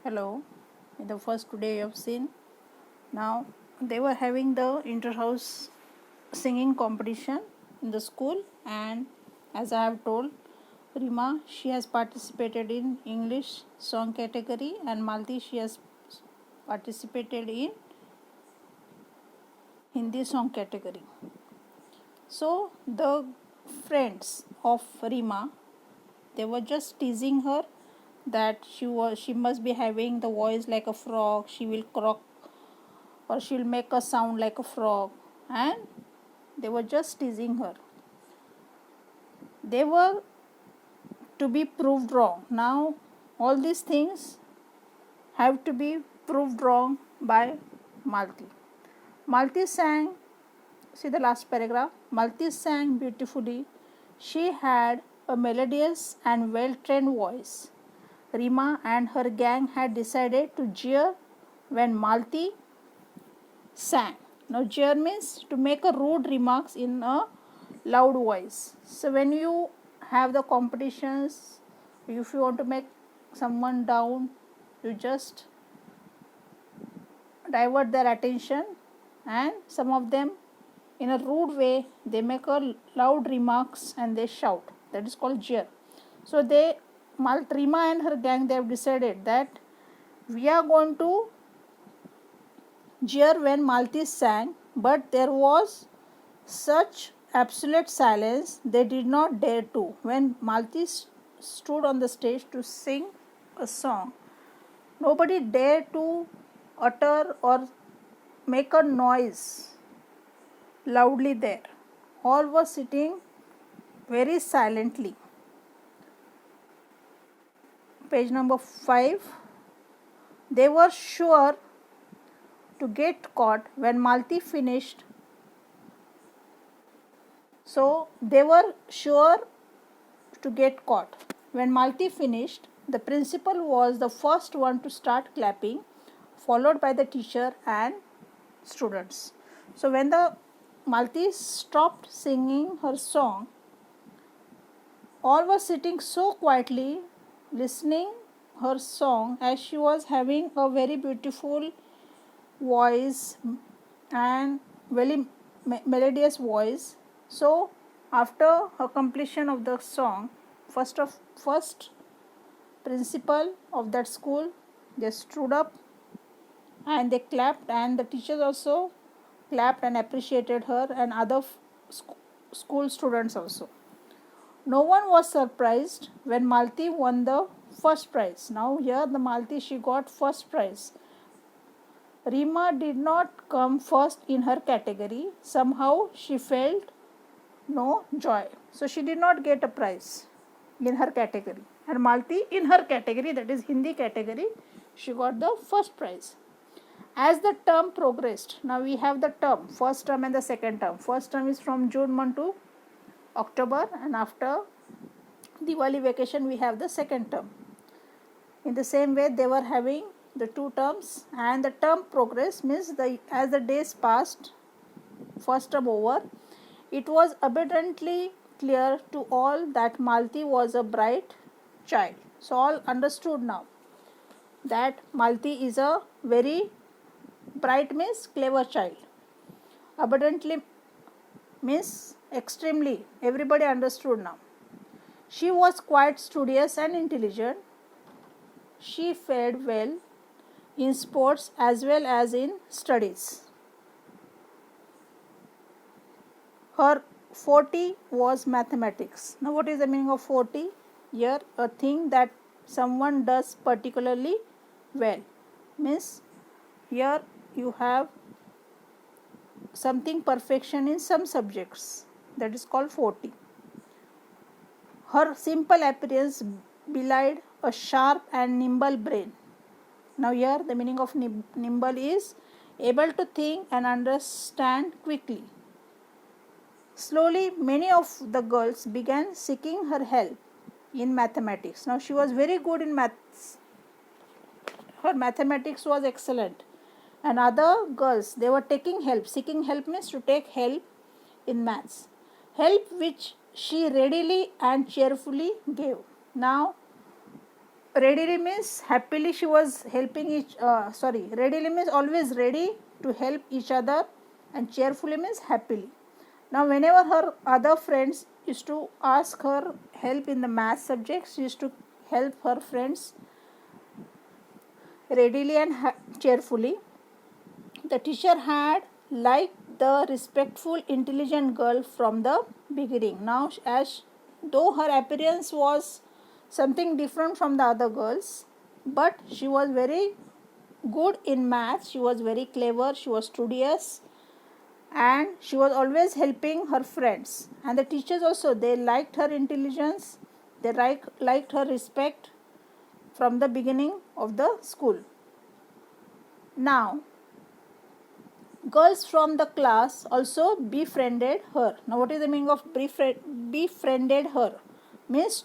Hello. In the first today you have seen. Now they were having the inter-house singing competition in the school, and as I have told, Rima, she has participated in English song category, and Malti, she has participated in Hindi song category. So the friends of Rima, they were just teasing her that she must be having the voice like a frog, she will croak or she'll make a sound like a frog, and they were just teasing her. They were to be proved wrong. Now all these things have to be proved wrong by Malti. Malti sang, see the last paragraph, Malti sang beautifully. She had a melodious and well-trained voice. Rima and her gang had decided to jeer when Malti sang. Now jeer means to make a rude remarks in a loud voice. So when you have the competitions, if you want to make someone down, you just divert their attention, and some of them in a rude way they make a loud remarks and they shout. That is called jeer. So Rima and her gang, they have decided that we are going to jeer when Malti sang, but there was such absolute silence they did not dare to. When Malti stood on the stage to sing a song, nobody dared to utter or make a noise loudly there. All were sitting very silently. Page number 5. They were sure to get caught when Malti finished. So they were sure to get caught. When Malti finished, the principal was the first one to start clapping, followed by the teacher and students. So when the Malti stopped singing her song, all were sitting so quietly listening her song, as she was having a very beautiful voice and very melodious voice. So after her completion of the song, first principal of that school, they stood up and they clapped, and the teachers also clapped and appreciated her, and other school students also. No one was surprised when Malti won the first prize. Now here the Malti, she got first prize. Rima did not come first in her category. Somehow she felt no joy. So she did not get a prize in her category. And Malti in her category, that is Hindi category, she got the first prize. As the term progressed, now we have the term, first term and the second term. First term is from June month to October, and after Diwali vacation we have the second term. In the same way they were having the two terms, and the term progress means as the days passed, first term over, it was abundantly clear to all that Malti was a bright child. So all understood now that Malti is a very bright means clever child. Abundantly means extremely. Everybody understood now. She was quite studious and intelligent. She fared well in sports as well as in studies. Her forte was mathematics. Now what is the meaning of forte? Here a thing that someone does particularly well. Means here you have something perfection in some subjects, that is called forte. Her simple appearance belied a sharp and nimble brain. Now here the meaning of nimble is able to think and understand quickly. Slowly many of the girls began seeking her help in mathematics. Now she was very good in maths. Her mathematics was excellent. And other girls, they were taking help. Seeking help means to take help in maths. Help which she readily and cheerfully gave. Now readily means happily she was helping readily means always ready to help each other, and cheerfully means happily. Now whenever her other friends used to ask her help in the math subject, she used to help her friends readily and cheerfully. The teacher had liked the respectful, intelligent girl from the beginning. Now, as though her appearance was something different from the other girls, but she was very good in math, she was very clever, she was studious, and she was always helping her friends. And the teachers also, they liked her intelligence, they liked her respect from the beginning of the school. Now, girls from the class also befriended her. Now, what is the meaning of befriended her? Means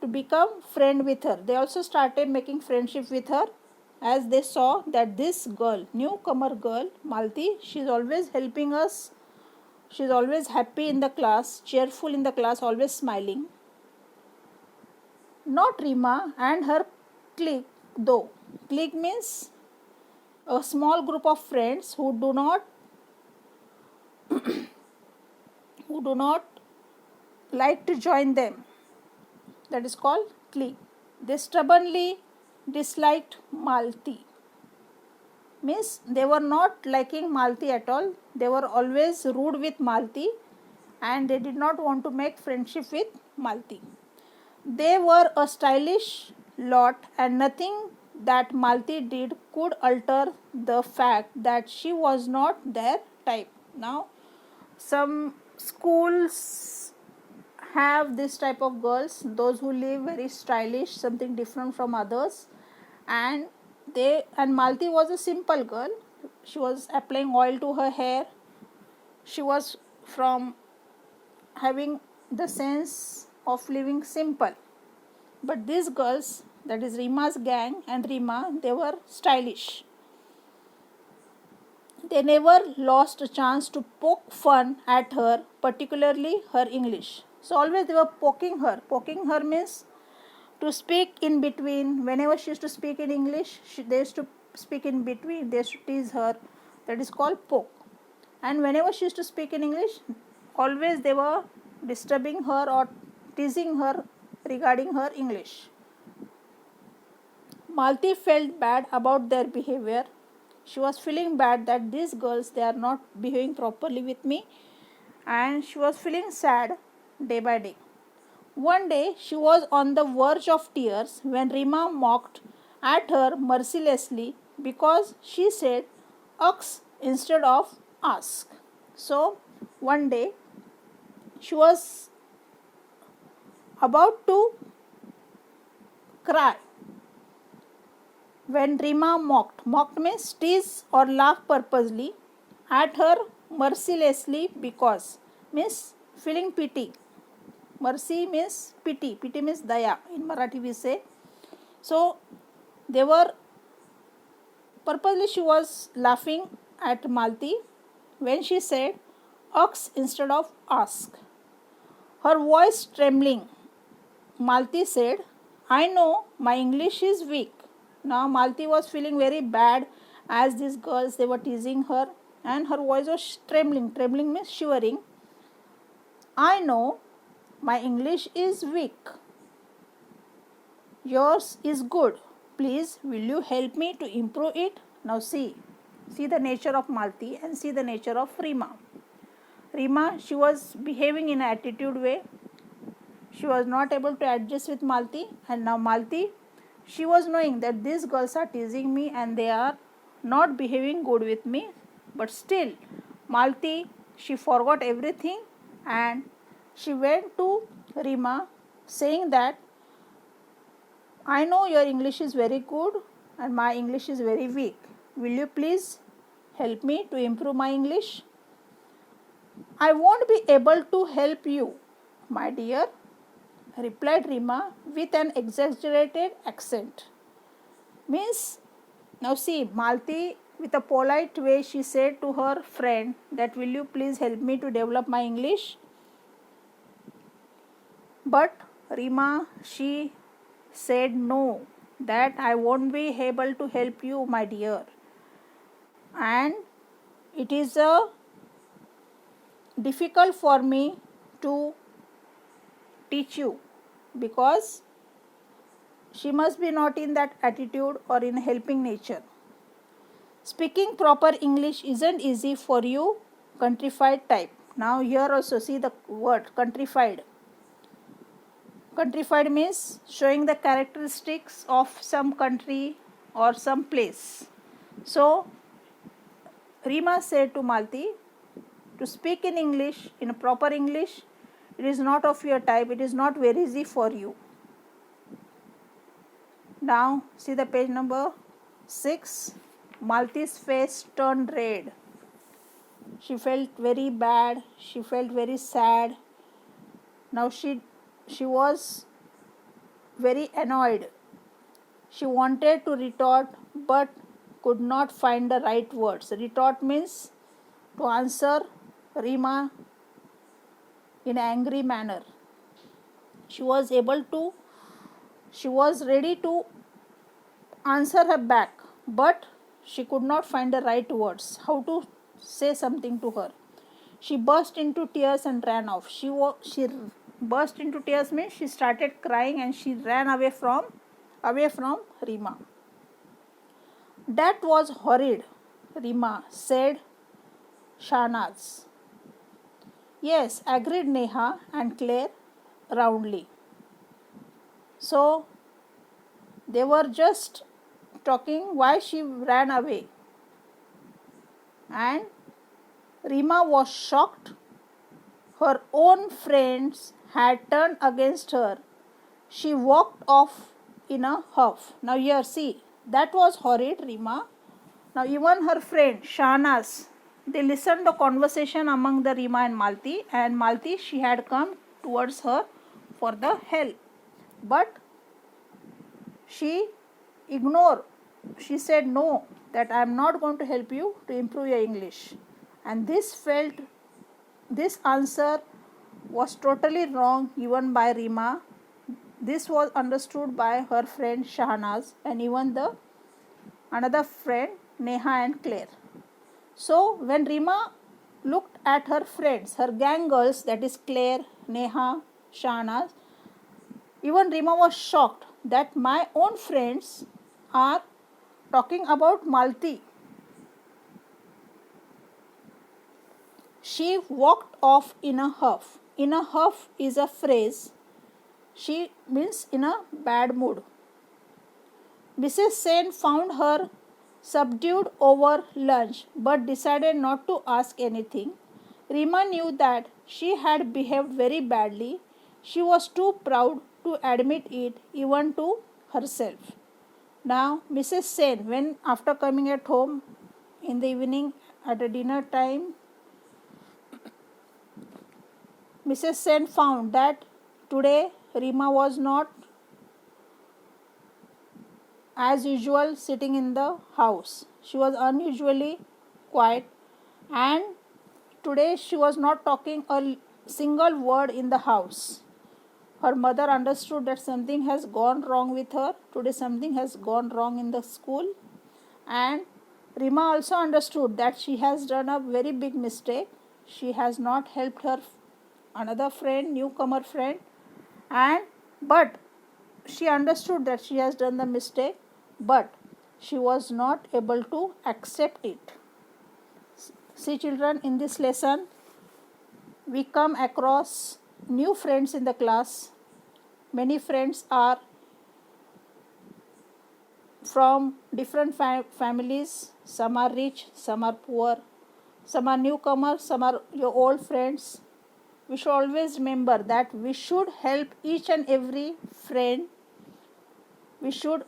to become friend with her. They also started making friendship with her, as they saw that this girl, newcomer girl, Malti, she is always helping us. She is always happy in the class, cheerful in the class, always smiling. Not Rima and her clique though. Clique means a small group of friends who do not like to join them. That is called clique. They stubbornly disliked Malti. Means they were not liking Malti at all. They were always rude with Malti, and they did not want to make friendship with Malti. They were a stylish lot, and nothing that Malti did could alter the fact that she was not their type. Now, some schools have this type of girls, those who live very stylish, something different from others, and Malti was a simple girl. She was applying oil to her hair. She was from having the sense of living simple. But these girls, that is Rima's gang and Rima, they were stylish. They never lost a chance to poke fun at her, particularly her English. So always they were poking her. Poking her means to speak in between. Whenever she used to speak in English, they used to speak in between. They used to tease her. That is called poke. And whenever she used to speak in English, always they were disturbing her or teasing her regarding her English. Malti felt bad about their behavior. She was feeling bad that these girls, they are not behaving properly with me, and she was feeling sad day by day. One day she was on the verge of tears when Rima mocked at her mercilessly because she said "ux" instead of "ask." So one day she was about to cry when Rima mocked. Mocked means tease or laugh purposely at her mercilessly because means feeling pity. Mercy means pity. Pity means daya. In Marathi we say. So they were purposely, she was laughing at Malti when she said "ux" instead of "ask." Her voice trembling, Malti said, "I know my English is weak." Now Malti was feeling very bad as these girls, they were teasing her, and her voice was trembling. Trembling means shivering. "I know my English is weak. Yours is good. Please, will you help me to improve it?" Now see the nature of Malti and see the nature of Rima. Rima, she was behaving in an attitude way. She was not able to adjust with Malti, and now Malti, she was knowing that these girls are teasing me and they are not behaving good with me, but still Malti, she forgot everything and she went to Rima saying that, "I know your English is very good and my English is very weak. Will you please help me to improve my English?" "I won't be able to help you, my dear," replied Rima with an exaggerated accent. Means, now see, Malti, with a polite way, she said to her friend that, "Will you please help me to develop my English?" But Rima, she said no, that I won't be able to help you, my dear, and it is difficult for me to teach you, because she must be not in that attitude or in helping nature. Speaking proper English isn't easy for you, countrified type. Now here also see the word countrified. Countrified means showing the characteristics of some country or some place. So Rima said to Malti, to speak in English, in a proper English, it is not of your type, it is not very easy for you. Now see the page number 6. Malti's face turned red. She felt very bad, she felt very sad. Now she was very annoyed. She wanted to retort but could not find the right words. Retort means to answer Rima in an angry manner. She was ready to answer her back, but she could not find the right words, how to say something to her. She burst into tears and ran off. She burst into tears means she started crying and she ran away from Rima. That was horrid, Rima said Shahnaz. Yes, agreed Neha and Claire roundly. So they were just talking why she ran away, and Rima was shocked. Her own friends had turned against her. She walked off in a huff. Now here see, that was horrid, Rima. Now even her friend Shahnaz, they listened the conversation among the Rima and Malti, she had come towards her for the help, but she ignored. She said no, that I am not going to help you to improve your English. And this answer was totally wrong even by Rima. This was understood by her friend Shahnaz and even the another friend Neha and Claire. So when Rima looked at her friends, her gang girls, that is Claire, Neha, Shahnaz, even Rima was shocked that my own friends are talking about Malti. She walked off in a huff. In a huff is a phrase. She means in a bad mood. Mrs. Sen found her subdued over lunch but decided not to ask anything. Rima knew that she had behaved very badly. She was too proud to admit it even to herself. Now Mrs. Sen, when after coming at home in the evening at a dinner time, Mrs. Sen found that today Rima was not as usual sitting in the house. She was unusually quiet, and today she was not talking a single word in the house. Her mother understood that something has gone wrong with her. Today something has gone wrong in the school, and Rima also understood that she has done a very big mistake. She has not helped her another friend, newcomer friend, but she understood that she has done the mistake, but she was not able to accept it. See children, in this lesson we come across new friends in the class. Many friends are from different families. Some are rich, some are poor, some are newcomers, some are your old friends. We should always remember that we should help each and every friend. We should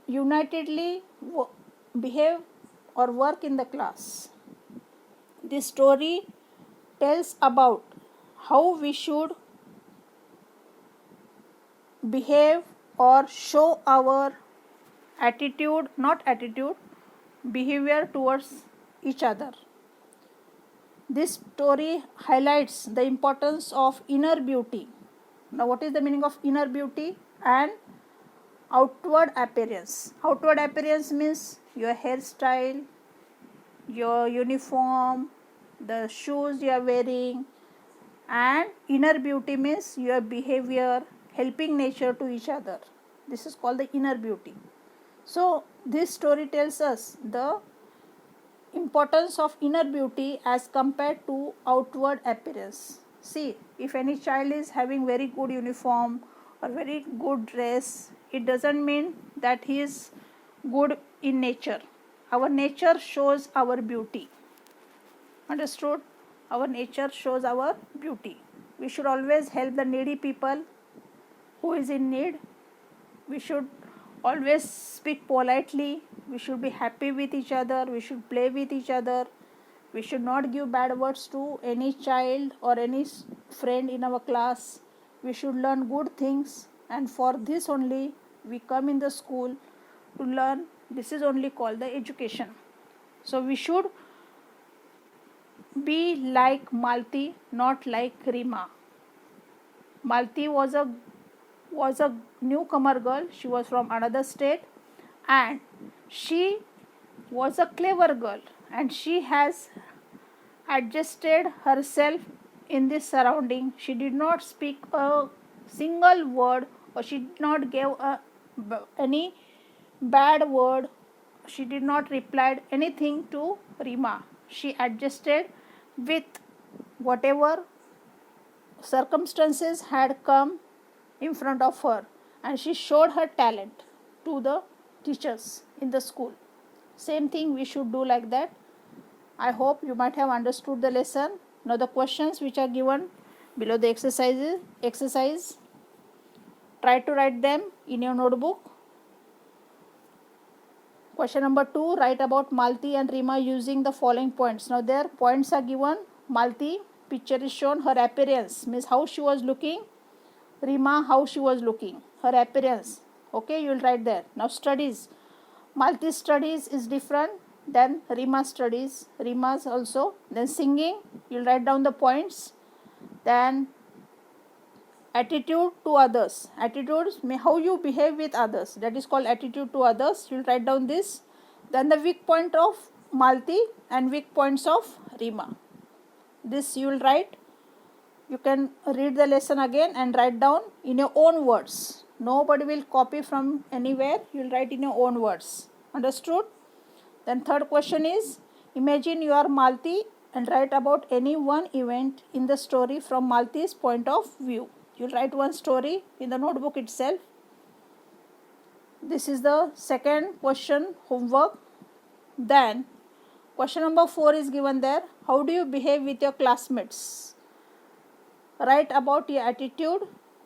unitedly behave or work in the class. This story tells about how we should behave or show our behavior towards each other. This story highlights the importance of inner beauty. Now what is the meaning of inner beauty? And outward appearance. Outward appearance means your hairstyle, your uniform, the shoes you are wearing, and inner beauty means your behavior, helping nature to each other. This is called the inner beauty. So this story tells us the importance of inner beauty as compared to outward appearance. See, if any child is having very good uniform or very good dress, it doesn't mean that he is good in nature. Our nature shows our beauty. Understood? Our nature shows our beauty. We should always help the needy people who is in need. We should always speak politely. We should be happy with each other. We should play with each other. We should not give bad words to any child or any friend in our class. We should learn good things, and for this only we come in the school to learn. This is only called the education. So we should be like Malti, not like Rima. Malti was a newcomer girl. She was from another state, and she was a clever girl, and she has adjusted herself in this surrounding. She did not speak a single word, or she did not give any bad word. She did not reply anything to Rima. She adjusted with whatever circumstances had come in front of her, and she showed her talent to the teachers in the school. Same thing we should do like that. I hope you might have understood the lesson. Now the questions which are given below the exercise, try to write them in your notebook. Question number 2, write about Malti and Rima using the following points. Now their points are given. Malti, picture is shown, her appearance means how she was looking. Rima, how she was looking, her appearance. Okay, you will write there. Now studies. Malti's studies is different than Rima's studies. Rima's also. Then singing, you will write down the points. Then attitude to others. Attitudes, how you behave with others. That is called attitude to others. You will write down this. Then the weak point of Malti and weak points of Rima. This you will write. You can read the lesson again and write down in your own words. Nobody will copy from anywhere. You will write in your own words. Understood? Then third question is, imagine you are Malti and write about any one event in the story from Malti's point of view. You will write one story in the notebook itself. This is the second question, homework. Then question number 4 is given there. How do you behave with your classmates? Write about your attitude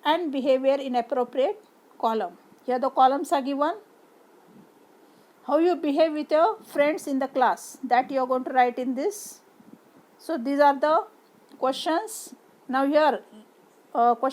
and behavior in appropriate column. Here the columns are given. How you behave with your friends in the class, that you are going to write in this. So these are the questions. Now here question